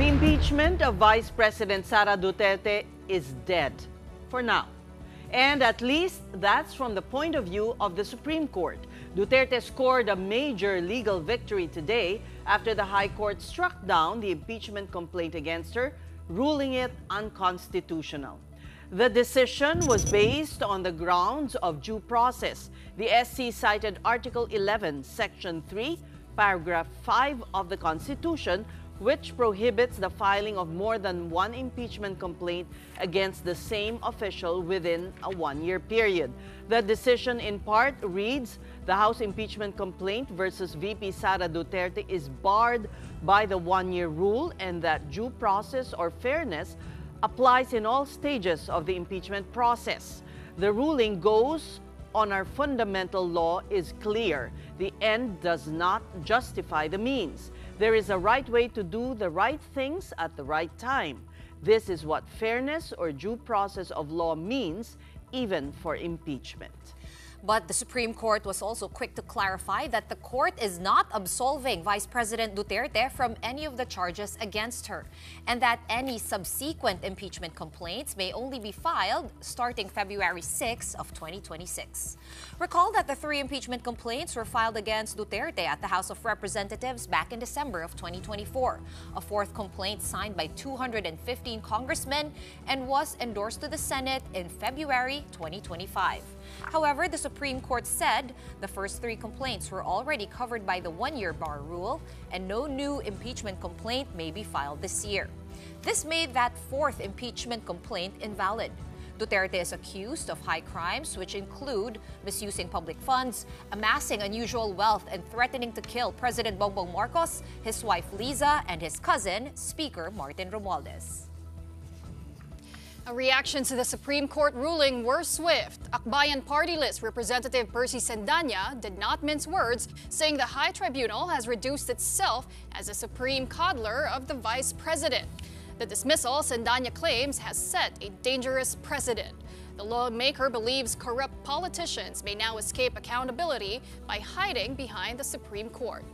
The impeachment of Vice President Sara Duterte is dead for now. And at least that's from the point of view of the Supreme Court. Duterte scored a major legal victory today after the High Court struck down the impeachment complaint against her, ruling it unconstitutional. The decision was based on the grounds of due process. The SC cited Article 11, Section 3, Paragraph 5 of the Constitution, which prohibits the filing of more than one impeachment complaint against the same official within a one-year period. The decision in part reads, the House impeachment complaint versus VP Sara Duterte is barred by the one-year rule and that due process or fairness applies in all stages of the impeachment process. The ruling goes on our fundamental law is clear. The end does not justify the means. There is a right way to do the right things at the right time. This is what fairness or due process of law means, even for impeachment. But the Supreme Court was also quick to clarify that the court is not absolving Vice President Duterte from any of the charges against her, and that any subsequent impeachment complaints may only be filed starting February 6 of 2026. Recall that the 3 impeachment complaints were filed against Duterte at the House of Representatives back in December of 2024. A 4th complaint signed by 215 congressmen and was endorsed to the Senate in February 2025. However, the Supreme Court said the first 3 complaints were already covered by the one-year bar rule and no new impeachment complaint may be filed this year. This made that 4th impeachment complaint invalid. Duterte is accused of high crimes, which include misusing public funds, amassing unusual wealth, and threatening to kill President Bongbong Marcos, his wife Liza, and his cousin, Speaker Martin Romualdez. Reactions to the Supreme Court ruling were swift. Akbayan Party List Representative Percy Sandanya did not mince words, saying the High Tribunal has reduced itself as a supreme coddler of the Vice President. The dismissal, Sandanya claims, has set a dangerous precedent. The lawmaker believes corrupt politicians may now escape accountability by hiding behind the Supreme Court.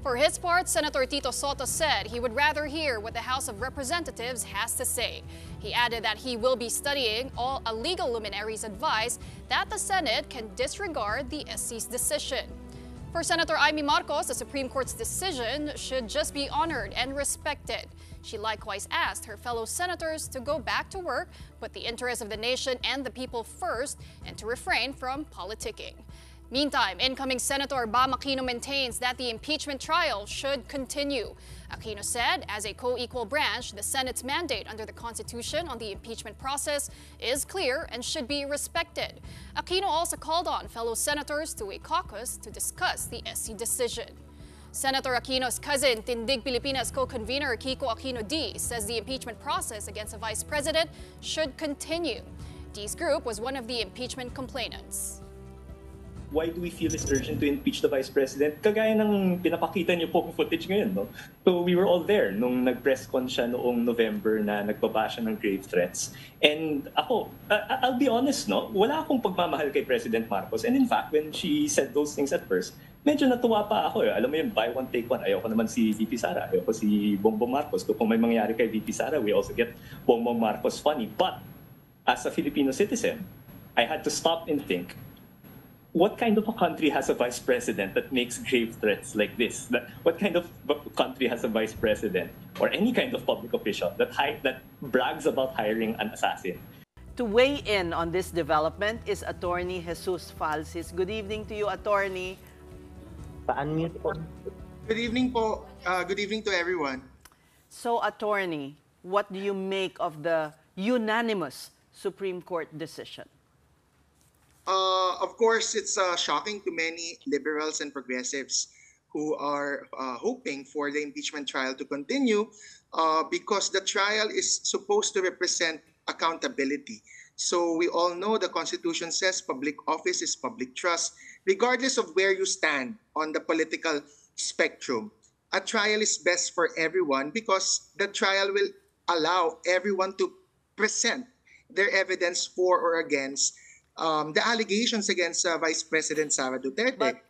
For his part, Senator Tito Soto said he would rather hear what the House of Representatives has to say. He added that he will be studying all legal luminaries' advice that the Senate can disregard the SC's decision. For Senator Amy Marcos, the Supreme Court's decision should just be honored and respected. She likewise asked her fellow senators to go back to work, put the interests of the nation and the people first, and to refrain from politicking. Meantime, incoming Senator Bam Aquino maintains that the impeachment trial should continue. Aquino said, as a co-equal branch, the Senate's mandate under the Constitution on the impeachment process is clear and should be respected. Aquino also called on fellow senators to a caucus to discuss the SC decision. Senator Aquino's cousin, Tindig Pilipinas co-convener Kiko Aquino D, says the impeachment process against the vice president should continue. D's group was one of the impeachment complainants. Why do we feel this urgent to impeach the Vice President? Kagaya ng pinapakita niyo po footage ngayon, no? So we were all there nung nag-press con siya noong November na nagbaba siya ng grave threats. And ako, I'll be honest, no? Wala akong pagmamahal kay President Marcos. And in fact, when she said those things at first, medyo natuwa pa ako. Alam mo yun, buy one, take one. Ayoko naman si VP Sara. Ayoko si Bongbong Marcos. Kung may mangyari kay VP Sara, we also get Bongbong Marcos funny. But as a Filipino citizen, I had to stop and think, what kind of a country has a vice president that makes grave threats like this? What kind of country has a vice president or any kind of public official that brags about hiring an assassin? To weigh in on this development is Attorney Jesus Falsis. Good evening to you, Attorney. Pa-unmute po. Good evening po. Good evening to everyone. So, Attorney, what do you make of the unanimous Supreme Court decision? Of course, it's shocking to many liberals and progressives who are hoping for the impeachment trial to continue because the trial is supposed to represent accountability. So we all know the Constitution says public office is public trust, regardless of where you stand on the political spectrum. A trial is best for everyone because the trial will allow everyone to present their evidence for or against the allegations against Vice President Sara Duterte. But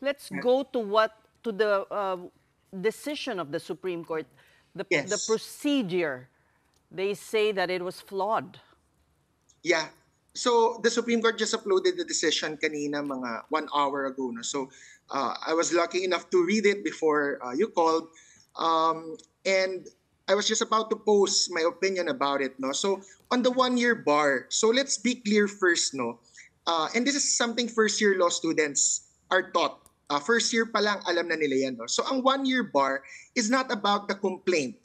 let's go to the decision of the Supreme Court. the Yes. procedure, they say that it was flawed. Yeah. So the Supreme Court just uploaded the decision kanina mga 1 hour ago. No? So I was lucky enough to read it before you called. And I was just about to post my opinion about it. No? So on the 1-year bar, so let's be clear first. No? And this is something first-year law students are taught. First year pa lang alam na nila yan. No? So ang 1-year bar is not about the complaint.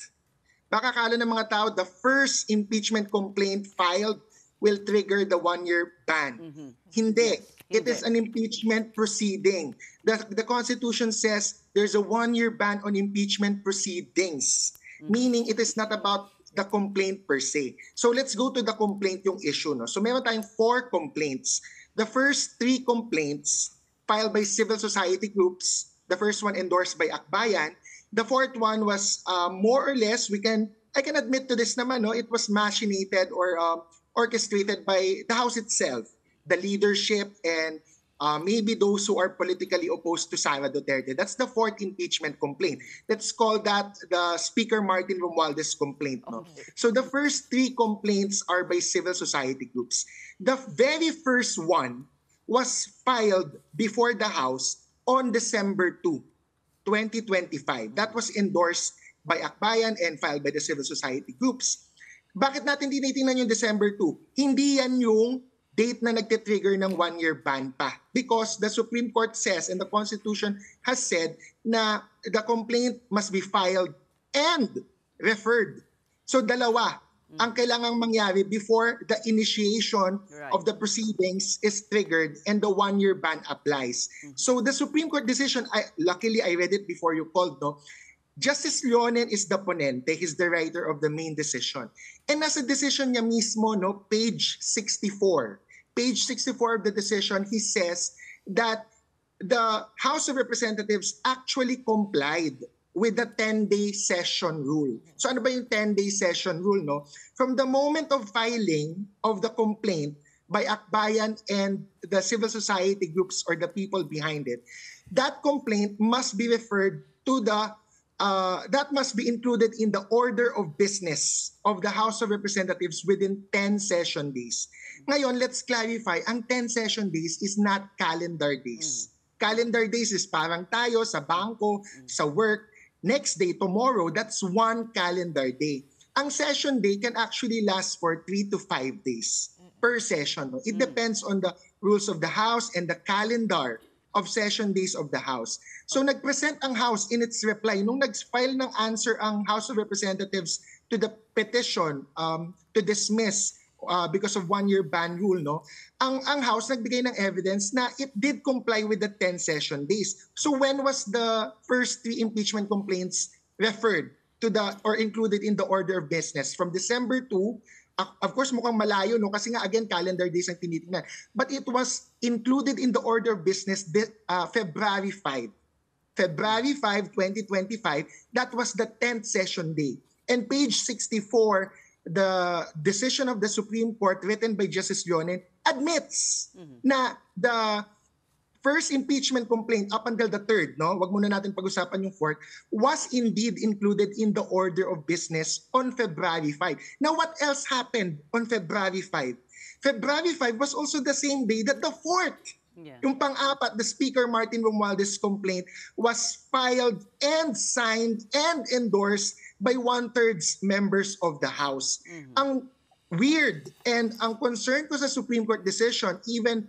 Baka akala ng mga tao, the first impeachment complaint filed will trigger the 1-year ban. Hindi. It is an impeachment proceeding. The Constitution says there's a 1-year ban on impeachment proceedings, meaning it is not about the complaint per se. So let's go to the complaint yung issue. No? So meron tayong 4 complaints. The first 3 complaints filed by civil society groups. The first one endorsed by Akbayan. The fourth one was more or less, I can admit to this naman, no? It was machinated or orchestrated by the House itself, the leadership, and maybe those who are politically opposed to Sara Duterte. That's the 4th impeachment complaint. Let's call that the Speaker Martin Romualdez complaint. No? Okay. So the first 3 complaints are by civil society groups. The very first one was filed before the House on December 2, 2025. That was endorsed by Akbayan and filed by the civil society groups. Bakit natin tinitingnan yung December 2? Hindi yan yung date na nagtitrigger ng 1-year ban pa. Because the Supreme Court says and the Constitution has said na the complaint must be filed and referred. So dalawa ang kailangang mangyari before the initiation of the proceedings is triggered and the 1-year ban applies. So the Supreme Court decision, luckily I read it before you called, no? Justice Leonen is the ponente, he's the writer of the main decision. And nasa decision niya mismo, no, page 64. Page 64 of the decision, he says that the House of Representatives actually complied with the 10-day session rule. So ano ba yung 10-day session rule, no? From the moment of filing of the complaint by Akbayan and the civil society groups or the people behind it, that complaint must be referred to that must be included in the order of business of the House of Representatives within 10 session days. Ngayon, let's clarify, ang 10 session days is not calendar days. Calendar days is parang tayo sa bangko, sa work, next day, tomorrow, that's 1 calendar day. Ang session day can actually last for 3 to 5 days per session. It depends on the rules of the House and the calendar of session days of the House. So nag-present ang House in its reply. Nung nag-file ng answer ang House of Representatives to the petition to dismiss because of 1-year ban rule, no? Ang House nagbigay ng evidence na it did comply with the 10 session days. So when was the first 3 impeachment complaints referred to or included in the order of business? From December 2, of course mukhang malayo, no? Kasi nga again calendar days ang tinitingnan. But it was included in the order of business February 5. February 5, 2025, that was the 10th session day. And page 64, the decision of the Supreme Court written by Justice Leonen admits na the first impeachment complaint up until the 3rd, no? Wag muna natin pag-usapan yung 4th, was indeed included in the order of business on February 5. Now, what else happened on February 5? February 5 was also the same day that the 4th, yung pang-apat, the Speaker Martin Romualdez complaint was filed and signed and endorsed by 1/3 members of the House. Ang weird and ang concern ko sa Supreme Court decision, even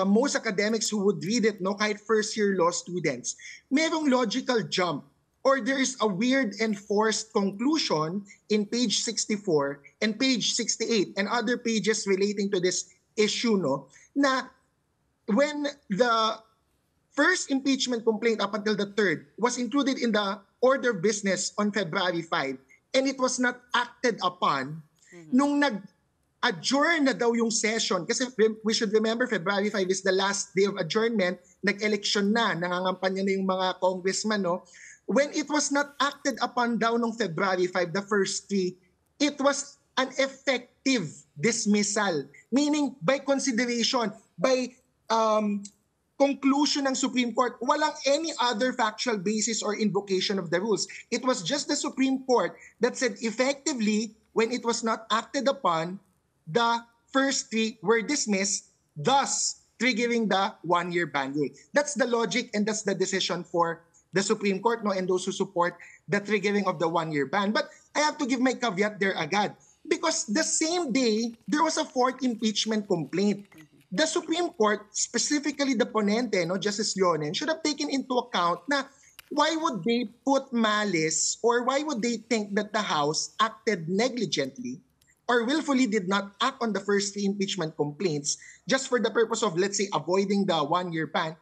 most academics who would read it, no, kahit first-year law students, merong logical jump or there is a weird and forced conclusion in page 64 and page 68 and other pages relating to this issue, no, na when the first impeachment complaint up until the 3rd was included in the order of business on February 5 and it was not acted upon, nung nag-adjourn na daw yung session, kasi we should remember February 5 is the last day of adjournment, nag-election na, nangangampanya na yung mga congressman, no? When it was not acted upon daw nung February 5, the first 3, it was an effective dismissal. Meaning, by consideration, by conclusion ng Supreme Court. Walang any other factual basis or invocation of the rules. It was just the Supreme Court that said effectively, when it was not acted upon, the first three were dismissed, thus triggering the one-year ban rule. That's the logic and that's the decision for the Supreme Court, no, and those who support the triggering of the one-year ban. But I have to give my caveat there agad. Because the same day, there was a fourth impeachment complaint. The Supreme Court, specifically the ponente, no, Justice Leonen, should have taken into account na why would they put malice or why would they think that the House acted negligently or willfully did not act on the first three impeachment complaints just for the purpose of, let's say, avoiding the one-year ban,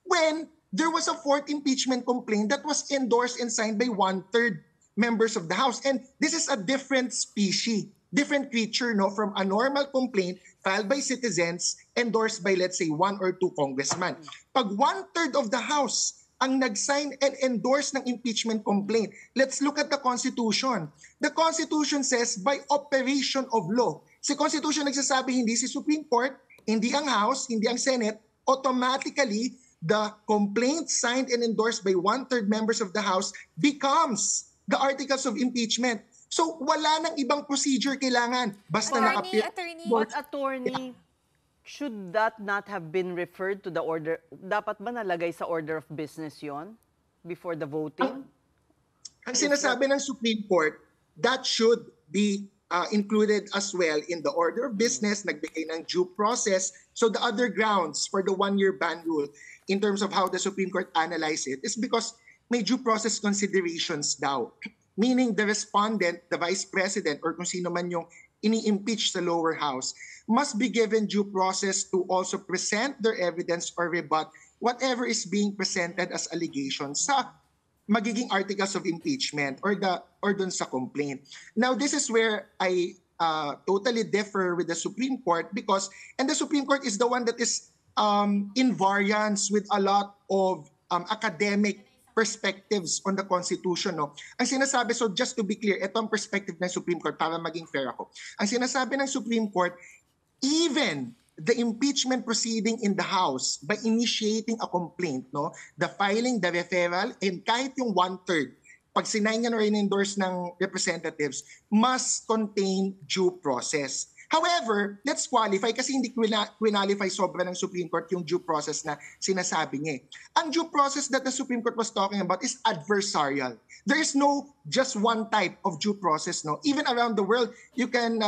when there was a fourth impeachment complaint that was endorsed and signed by one-third members of the House. And this is a different species, different creature, no, from a normal complaint filed by citizens endorsed by, let's say, one or two congressmen. Pag one-third of the House ang nag-sign and endorse ng impeachment complaint, let's look at the Constitution. The Constitution says by operation of law. Si Constitution nagsasabi hindi si Supreme Court, hindi ang House, hindi ang Senate, automatically the complaint signed and endorsed by one-third members of the House becomes the articles of impeachment. So wala nang ibang procedure kailangan. Basta nakapir. But attorney, should that not have been referred to the order? Dapat ba nalagay sa order of business yon before the voting? Ang sinasabi ng Supreme Court, that should be included as well in the order of business, nagbigay ng due process. So the other grounds for the one-year ban rule in terms of how the Supreme Court analyzed it is because may due process considerations daw. Meaning the respondent, the vice president, or kung sino man yung ini-impeach sa lower house, must be given due process to also present their evidence or rebut whatever is being presented as allegations sa magiging articles of impeachment or dun sa complaint. Now, this is where I totally differ with the Supreme Court because, and the Supreme Court is the one that is in variance with a lot of academic perspectives on the Constitution. No? Ang sinasabi, so just to be clear, ito ang perspective ng Supreme Court para maging fair ako. Ang sinasabi ng Supreme Court, even the impeachment proceeding in the House by initiating a complaint, no, the filing, the referral, and kahit yung one-third, pag sinign or in-endorse ng representatives, must contain due process. However, let's qualify kasi hindi qualify sobra ng Supreme Court yung due process na sinasabi niya. Ang due process that the Supreme Court was talking about is adversarial. There is no just one type of due process. No, even around the world, you can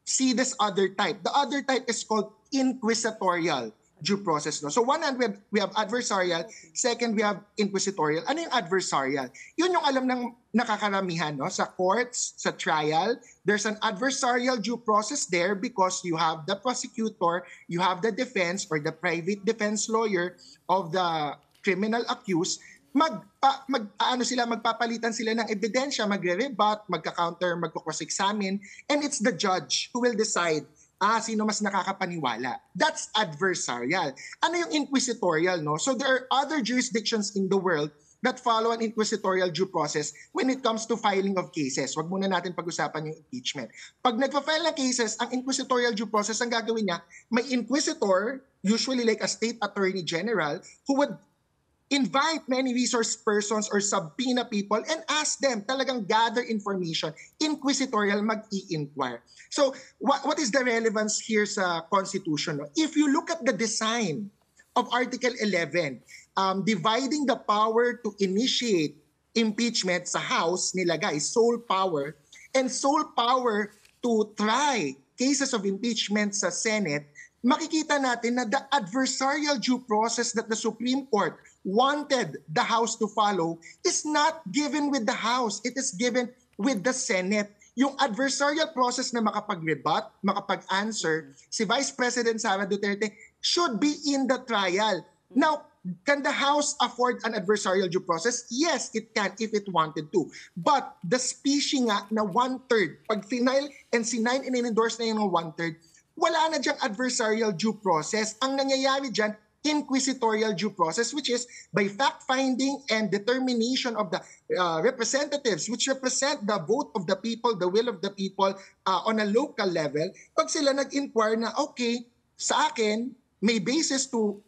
see this other type. The other type is called inquisitorial due process. No? So one hand, we have adversarial. Second, we have inquisitorial. Ano yung adversarial? Yun yung alam ng nakakaramihan, no? Sa courts, sa trial, there's an adversarial due process there because you have the prosecutor, you have the defense or the private defense lawyer of the criminal accused. Magpapalitan sila ng ebidensya, magre-rebut, magka-counter, magko-cross-examine, and it's the judge who will decide sino mas nakakapaniwala. That's adversarial. Ano yung inquisitorial, no? So there are other jurisdictions in the world that follow an inquisitorial due process when it comes to filing of cases. Wag muna natin pag-usapan yung impeachment. Pag nagpa-file ng cases, ang inquisitorial due process, ang gagawin niya, may inquisitor, usually like a state attorney general, who would invite many resource persons or subpoena people and ask them, talagang gather information, inquisitorial, mag-i-inquire. So what is the relevance here sa Constitution? If you look at the design of Article 11, dividing the power to initiate impeachment sa House, nilagay sole power, and sole power to try cases of impeachment sa Senate, makikita natin na the adversarial due process that the Supreme Court wanted the House to follow is not given with the House. It is given with the Senate. Yung adversarial process na makapag-rebut, makapag-answer, si Vice President Sara Duterte should be in the trial. Now, can the House afford an adversarial due process? Yes, it can if it wanted to. But the species nga na one-third, pag final and sinign and endorse na yung one-third, wala na diyang adversarial due process. Ang nangyayari dyan, inquisitorial due process, which is by fact-finding and determination of the representatives which represent the vote of the people, the will of the people on a local level. Pag sila nag-inquire na, okay, sa akin, may basis to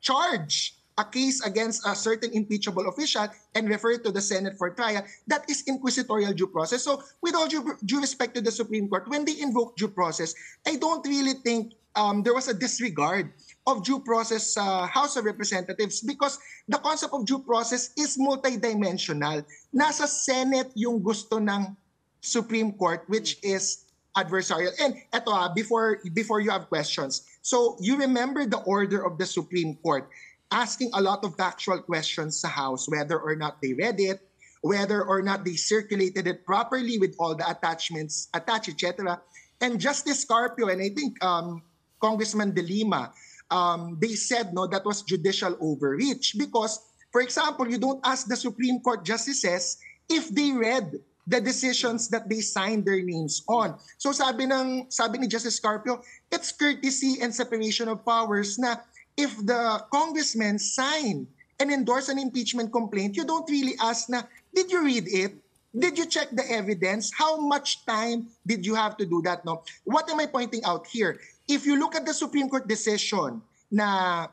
charge a case against a certain impeachable official and refer it to the Senate for trial, that is inquisitorial due process. So with all due respect to the Supreme Court, when they invoke due process, I don't really think there was a disregard of due process sa House of Representatives because the concept of due process is multidimensional. Nasa Senate yung gusto ng Supreme Court, which is adversarial. And eto before you have questions, so you remember the order of the Supreme Court asking a lot of factual questions sa House, whether or not they read it, whether or not they circulated it properly with all the attachments attached, etc. And Justice Carpio, and I think Congressman De Lima, they said no, that was judicial overreach because, for example, you don't ask the Supreme Court justices if they read the decisions that they signed their names on. So sabi ni Justice Carpio, it's courtesy and separation of powers na if the congressman sign and endorse an impeachment complaint, you don't really ask na, did you read it? Did you check the evidence? How much time did you have to do that? No? What am I pointing out here? If you look at the Supreme Court decision na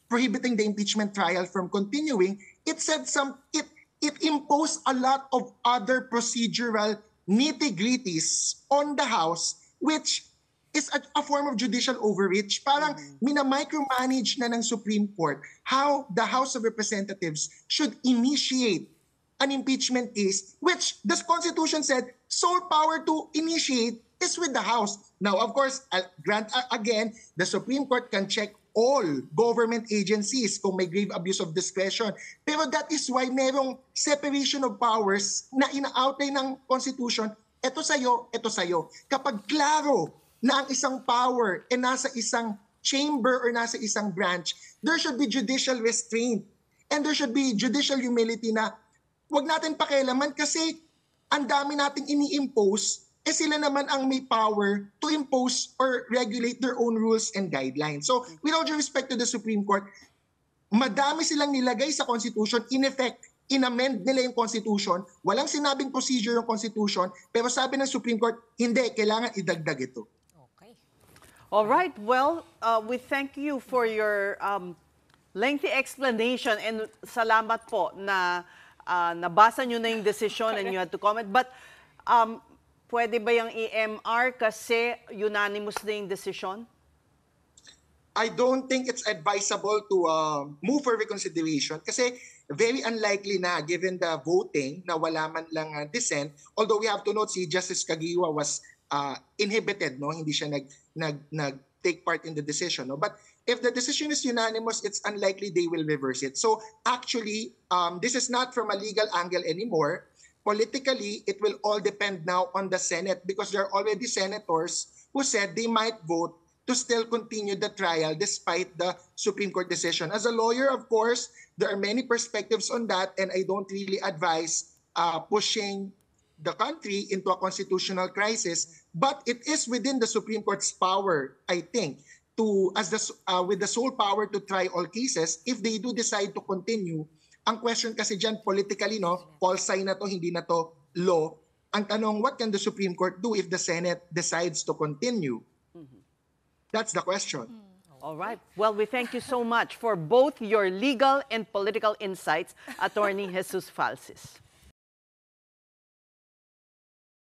prohibiting the impeachment trial from continuing, it said it imposed a lot of other procedural nitty-gritties on the House, which is a form of judicial overreach. Parang mina-micromanage na ng Supreme Court how the House of Representatives should initiate an impeachment case, which the Constitution said sole power to initiate is with the House. Now, of course, grant again, the Supreme Court can check all government agencies kung may grave abuse of discretion. Pero that is why merong separation of powers na ina-outline ng Constitution, eto sa'yo, eto sa'yo. Kapag klaro na ang isang power ay nasa isang chamber or nasa isang branch, there should be judicial restraint and there should be judicial humility na wag natin pakialaman kasi ang dami nating ini-impose, sila naman ang may power to impose or regulate their own rules and guidelines. So, with all due respect to the Supreme Court, madami silang nilagay sa Constitution. In effect, in-amend nila yung Constitution. Walang sinabing procedure yung Constitution, pero sabi ng Supreme Court, hindi, kailangan idagdag ito. All right. Well, we thank you for your lengthy explanation and salamat po na nabasa nyo na yung decision and you had to comment. But pwede ba yung EMR kasi unanimous na yung decision? I don't think it's advisable to move for reconsideration kasi very unlikely na given the voting na wala man lang dissent. Although we have to note si Justice Caguioa was inhibited, no? Hindi siya nag-take part in the decision. No? But if the decision is unanimous, it's unlikely they will reverse it. So actually, this is not from a legal angle anymore. Politically, it will all depend now on the Senate because there are already senators who said they might vote to still continue the trial despite the Supreme Court decision. As a lawyer, of course, there are many perspectives on that and I don't really advise pushing the country into a constitutional crisis, but it is within the Supreme Court's power, I think, to with the sole power to try all cases. If they do decide to continue, ang question kasi dyan politically, no, Paul sign na to, hindi na to law. Ang tanong, what can the Supreme Court do if the Senate decides to continue? That's the question. All right. Well, we thank you so much for both your legal and political insights, Attorney Jesus Falsis.